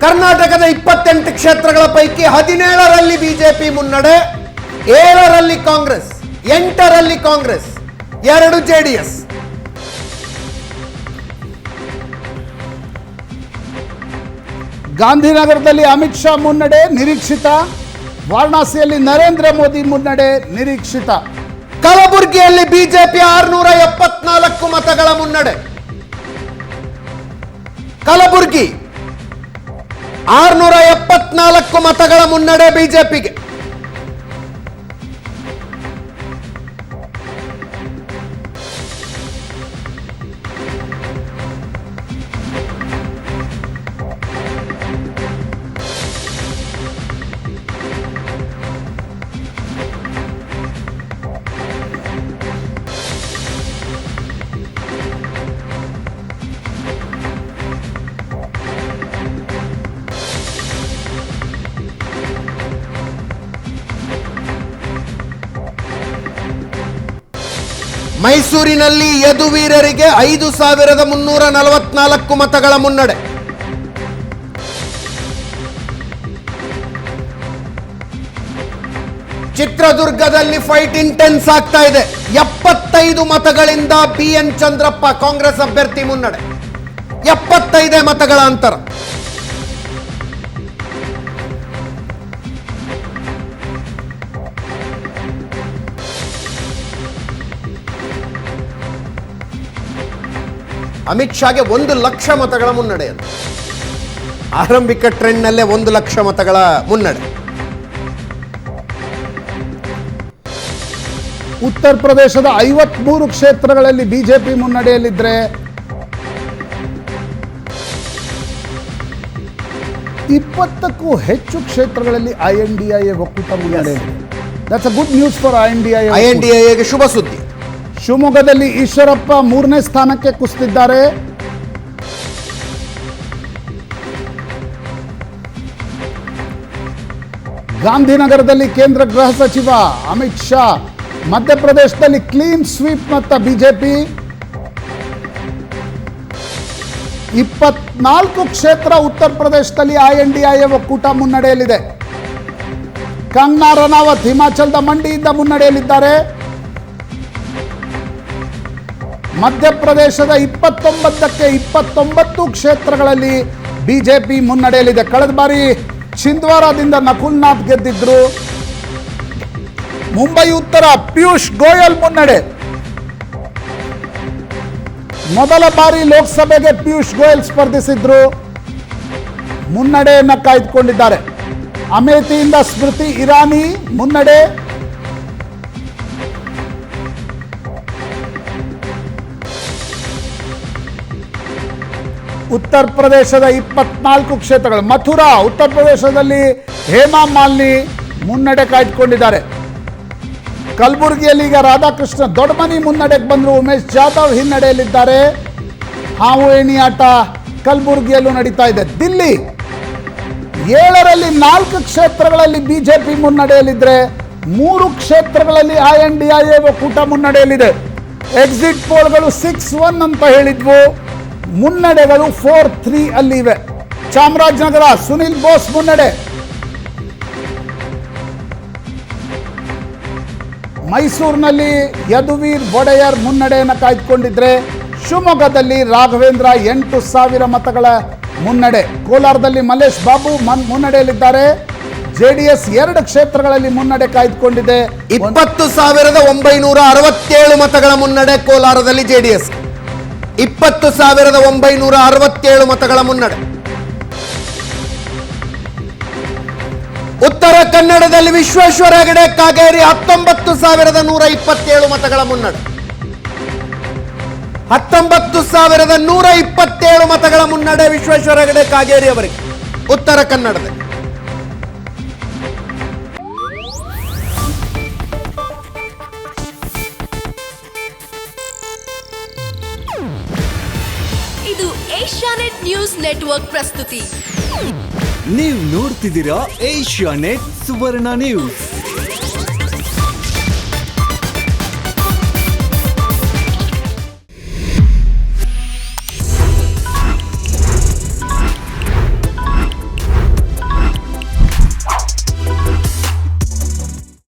ಕರ್ನಾಟಕದ 28 ಕ್ಷೇತ್ರಗಳ ಪೈಕಿ 17ರಲ್ಲಿ ಬಿಜೆಪಿ ಮುನ್ನಡೆ, 7ರಲ್ಲಿ ಕಾಂಗ್ರೆಸ್, 8ರಲ್ಲಿ ಕಾಂಗ್ರೆಸ್, 2 ಜೆಡಿಎಸ್. ಗಾಂಧಿನಗರದಲ್ಲಿ ಅಮಿತ್ ಶಾ ಮುನ್ನಡೆ ನಿರೀಕ್ಷಿತ. ವಾರಣಾಸಿಯಲ್ಲಿ ನರೇಂದ್ರ ಮೋದಿ ಮುನ್ನಡೆ ನಿರೀಕ್ಷಿತ. ಕಲಬುರಗಿಯಲ್ಲಿ ಬಿಜೆಪಿ 674 ಮತಗಳ ಮುನ್ನಡೆ. ಕಲಬುರಗಿ 674 ಮತಗಳ ಮುನ್ನಡೆ ಬಿಜೆಪಿಗೆ. ಮೈಸೂರಿನಲ್ಲಿ ಯದುವೀರರಿಗೆ 5344 ಮತಗಳ ಮುನ್ನಡೆ. ಚಿತ್ರದುರ್ಗದಲ್ಲಿ ಫೈಟ್ ಇಂಟೆನ್ಸ್ ಆಗ್ತಾ ಇದೆ. 75 ಮತಗಳಿಂದ BN ಚಂದ್ರಪ್ಪ ಕಾಂಗ್ರೆಸ್ ಅಭ್ಯರ್ಥಿ ಮುನ್ನಡೆ. 75 ಮತಗಳ ಅಂತರ. ಅಮಿತ್ ಶಾಗೆ 1 ಲಕ್ಷ ಮತಗಳ ಮುನ್ನಡೆ. ಆರಂಭಿಕ ಟ್ರೆಂಡ್ನಲ್ಲೇ 1 ಲಕ್ಷ ಮತಗಳ ಮುನ್ನಡೆ. ಉತ್ತರ ಪ್ರದೇಶದ 53 ಕ್ಷೇತ್ರಗಳಲ್ಲಿ ಬಿಜೆಪಿ ಮುನ್ನಡೆಯಲ್ಲಿದ್ದರೆ 20ಕ್ಕೂ ಹೆಚ್ಚು ಕ್ಷೇತ್ರಗಳಲ್ಲಿ INDIA ಒಕ್ಕೂಟ ಮುನ್ನಡೆಯಲ್ಲಿದೆ. That's a good news for INDIAಗೆ ಶುಭ ಸುದ್ದಿ. ಶಿವಮೊಗ್ಗದಲ್ಲಿ ಈಶ್ವರಪ್ಪ 3ನೇ ಸ್ಥಾನಕ್ಕೆ ಕುಸಿದಿದ್ದಾರೆ. ಗಾಂಧಿನಗರದಲ್ಲಿ ಕೇಂದ್ರ ಗೃಹ ಸಚಿವ ಅಮಿತ್ ಶಾ. ಮಧ್ಯಪ್ರದೇಶದಲ್ಲಿ ಕ್ಲೀನ್ ಸ್ವೀಪ್ ಮತ್ತು ಬಿಜೆಪಿ. 24 ಕ್ಷೇತ್ರ ಉತ್ತರ ಪ್ರದೇಶದಲ್ಲಿ INDIA ಒಕ್ಕೂಟ ಮುನ್ನಡೆಯಲ್ಲಿದೆ. ಕಂಗನಾ ರನಾವತ್ ಹಿಮಾಚಲದ ಮಂಡಿಯಿಂದ ಮುನ್ನಡೆಯಲ್ಲಿದ್ದಾರೆ. ಮಧ್ಯಪ್ರದೇಶದ 29ಕ್ಕೆ 29 ಕ್ಷೇತ್ರಗಳಲ್ಲಿ ಬಿಜೆಪಿ ಮುನ್ನಡೆಯಲ್ಲಿದೆ. ಕಳೆದ ಬಾರಿ ಚಿಂದ್ವಾರಾದಿಂದ ನಕುಲ್ನಾಥ್ ಗೆದ್ದಿದ್ರು. ಮುಂಬೈ ಉತ್ತರ ಪಿಯೂಷ್ ಗೋಯಲ್ ಮುನ್ನಡೆ. ಮೊದಲ ಬಾರಿ ಲೋಕಸಭೆಗೆ ಪಿಯೂಷ್ ಗೋಯಲ್ ಸ್ಪರ್ಧಿಸಿದ್ರು, ಮುನ್ನಡೆಯನ್ನು ಕಾಯ್ದುಕೊಂಡಿದ್ದಾರೆ. ಅಮೇಥಿಯಿಂದ ಸ್ಮೃತಿ ಇರಾನಿ ಮುನ್ನಡೆ. ಉತ್ತರ ಪ್ರದೇಶದ 24 ಕ್ಷೇತ್ರಗಳು. ಮಥುರಾ ಉತ್ತರ ಪ್ರದೇಶದಲ್ಲಿ ಹೇಮಾ ಮಾಲಿನಿ ಮುನ್ನಡೆ ಕಾಯ್ದುಕೊಂಡಿದ್ದಾರೆ. ಕಲಬುರಗಿಯಲ್ಲಿ ಈಗ ರಾಧಾಕೃಷ್ಣ ದೊಡ್ಡಮನಿ ಮುನ್ನಡೆಗೆ ಬಂದರು. ಉಮೇಶ್ ಜಾಧವ್ ಹಿನ್ನಡೆಯಲ್ಲಿದ್ದಾರೆ. ಹಾವು ಏಣಿ ಆಟ ಕಲಬುರಗಿಯಲ್ಲೂ ನಡೀತಾ ಇದೆ. ದಿಲ್ಲಿ 7ರಲ್ಲಿ 4 ಕ್ಷೇತ್ರಗಳಲ್ಲಿ ಬಿಜೆಪಿ ಮುನ್ನಡೆಯಲ್ಲಿದ್ದರೆ 3 ಕ್ಷೇತ್ರಗಳಲ್ಲಿ INDIA ಒಕ್ಕೂಟ ಮುನ್ನಡೆಯಲ್ಲಿದೆ. ಎಕ್ಸಿಟ್ ಪೋಲ್ಗಳು 6-1 ಅಂತ ಹೇಳಿದ್ವು. ಮುನ್ನಡೆಗಳು 4-3 ಅಲ್ಲಿ ಇವೆ. ಚಾಮರಾಜನಗರ ಸುನಿಲ್ ಬೋಸ್ ಮುನ್ನಡೆ. ಮೈಸೂರಿನಲ್ಲಿ ಯದುವೀರ್ ಒಡೆಯರ್ ಮುನ್ನಡೆಯನ್ನು ಕಾಯ್ದುಕೊಂಡಿದ್ರೆ ಶಿವಮೊಗ್ಗದಲ್ಲಿ ರಾಘವೇಂದ್ರ 8,000 ಮತಗಳ ಮುನ್ನಡೆ. ಕೋಲಾರದಲ್ಲಿ ಮಲ್ಲೇಶ್ ಬಾಬು ಮುನ್ನಡೆಯಲ್ಲಿದ್ದಾರೆ. JDS 2 ಕ್ಷೇತ್ರಗಳಲ್ಲಿ ಮುನ್ನಡೆ ಕಾಯ್ದುಕೊಂಡಿದೆ. 20,967 ಮತಗಳ ಮುನ್ನಡೆ ಕೋಲಾರದಲ್ಲಿ JDS. 20,967 ಮತಗಳ ಮುನ್ನಡೆ. ಉತ್ತರ ಕನ್ನಡದಲ್ಲಿ ವಿಶ್ವೇಶ್ವರ ಹೆಗಡೆ ಕಾಗೇರಿ 19,127 ಮತಗಳ ಮುನ್ನಡೆ. 19,127 ಮತಗಳ ಮುನ್ನಡೆ ವಿಶ್ವೇಶ್ವರ ಹೆಗಡೆ ಕಾಗೇರಿ ಅವರಿಗೆ ಉತ್ತರ ಕನ್ನಡದಲ್ಲಿ. ಇದು ಏಷ್ಯಾನೆಟ್ ನ್ಯೂಸ್ ನೆಟ್ವರ್ಕ್ ಪ್ರಸ್ತುತಿ. ನೀವು ನೋಡ್ತಿದ್ದೀರಾ ಏಷ್ಯಾನೆಟ್ ಸುವರ್ಣ ನ್ಯೂಸ್.